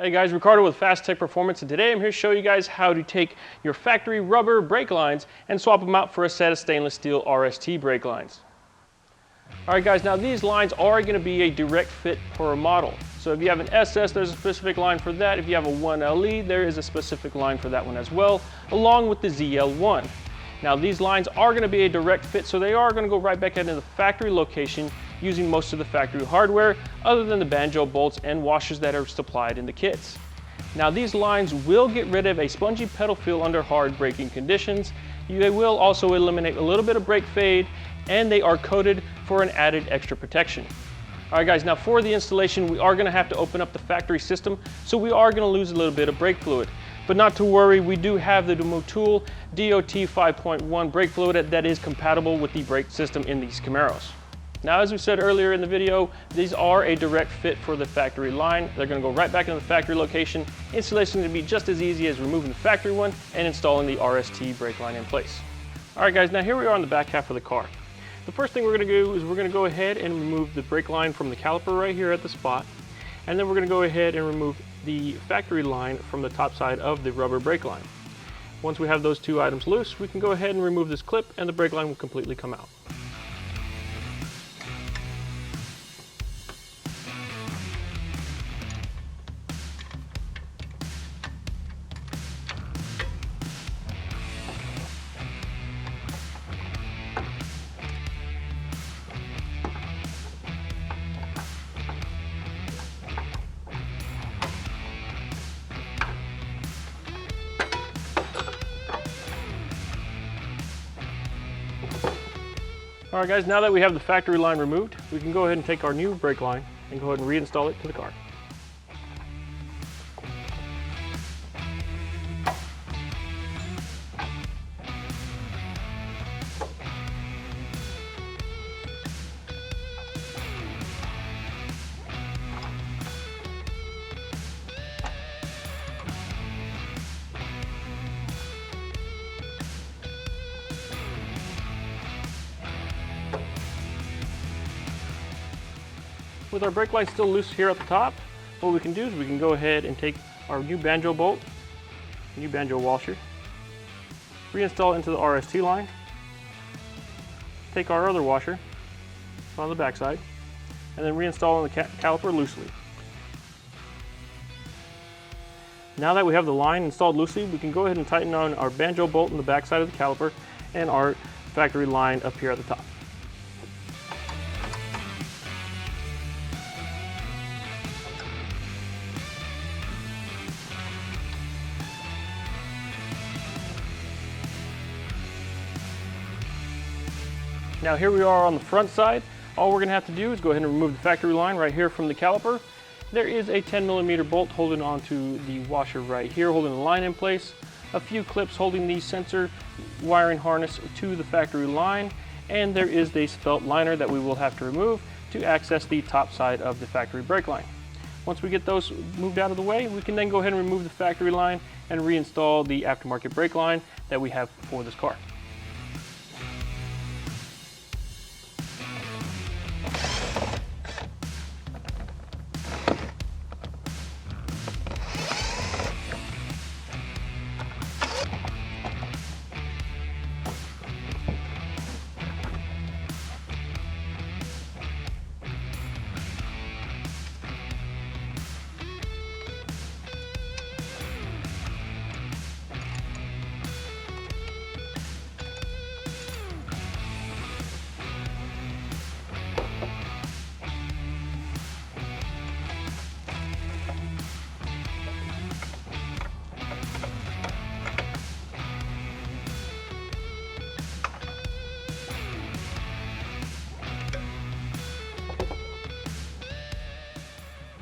Hey guys, Ricardo with Phastek Performance, and today I'm here to show you guys how to take your factory rubber brake lines and swap them out for a set of stainless steel RST brake lines. Alright guys, now these lines are going to be a direct fit per model. So if you have an SS, there's a specific line for that. If you have a 1LE, there is a specific line for that one as well, along with the ZL1. Now these lines are going to be a direct fit, so they are going to go right back into the factory location using most of the factory hardware, other than the banjo bolts and washers that are supplied in the kits. Now these lines will get rid of a spongy pedal feel under hard braking conditions. They will also eliminate a little bit of brake fade, and they are coated for an added extra protection. Alright guys, now for the installation, we are going to have to open up the factory system, so we are going to lose a little bit of brake fluid. But not to worry, we do have the Motul DOT 5.1 brake fluid that is compatible with the brake system in these Camaros. Now, as we said earlier in the video, these are a direct fit for the factory line. They're going to go right back into the factory location. Installation is going to be just as easy as removing the factory one and installing the RST brake line in place. Alright guys, now here we are on the back half of the car. The first thing we're going to do is we're going to go ahead and remove the brake line from the caliper right here at the spot. And then we're going to go ahead and remove the factory line from the top side of the rubber brake line. Once we have those two items loose, we can go ahead and remove this clip and the brake line will completely come out. Alright guys, now that we have the factory line removed, we can go ahead and take our new brake line and go ahead and reinstall it to the car. With our brake line still loose here at the top, what we can do is we can go ahead and take our new banjo bolt, new banjo washer, reinstall it into the RST line, take our other washer on the back side, and then reinstall on the caliper loosely. Now that we have the line installed loosely, we can go ahead and tighten on our banjo bolt in the back side of the caliper and our factory line up here at the top. Now here we are on the front side. All we're going to have to do is go ahead and remove the factory line right here from the caliper. There is a 10mm bolt holding onto the washer right here, holding the line in place. A few clips holding the sensor wiring harness to the factory line. And there is this felt liner that we will have to remove to access the top side of the factory brake line. Once we get those moved out of the way, we can then go ahead and remove the factory line and reinstall the aftermarket brake line that we have for this car.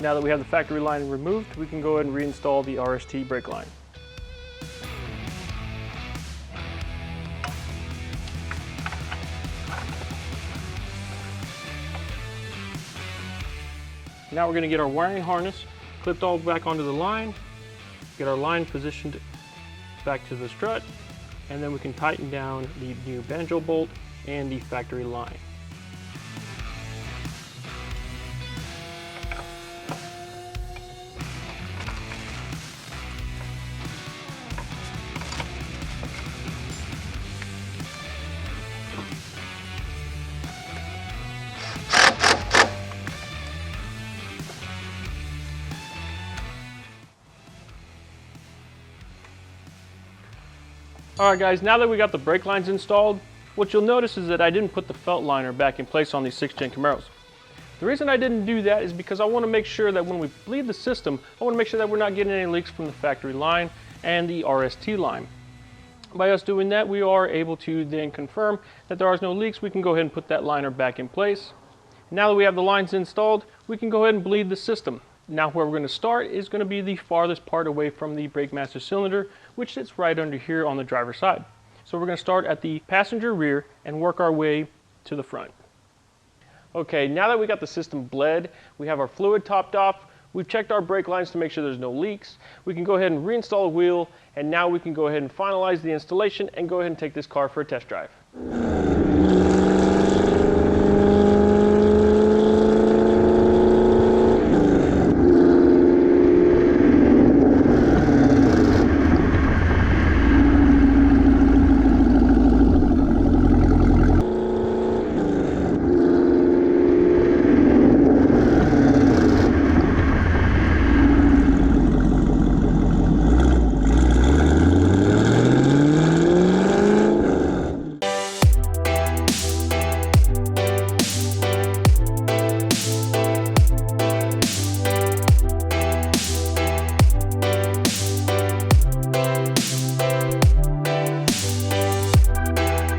Now that we have the factory line removed, we can go ahead and reinstall the RST brake line. Now we're going to get our wiring harness clipped all back onto the line, get our line positioned back to the strut, and then we can tighten down the new banjo bolt and the factory line. Alright guys, now that we got the brake lines installed, what you'll notice is that I didn't put the felt liner back in place on these 6th gen Camaros. The reason I didn't do that is because I want to make sure that when we bleed the system, I want to make sure that we're not getting any leaks from the factory line and the RST line. By us doing that, we are able to then confirm that there are no leaks. We can go ahead and put that liner back in place. Now that we have the lines installed, we can go ahead and bleed the system. Now where we're going to start is going to be the farthest part away from the brake master cylinder, which sits right under here on the driver's side. So we're going to start at the passenger rear and work our way to the front. Okay, now that we got the system bled, we have our fluid topped off, we've checked our brake lines to make sure there's no leaks, we can go ahead and reinstall the wheel, and now we can go ahead and finalize the installation and go ahead and take this car for a test drive.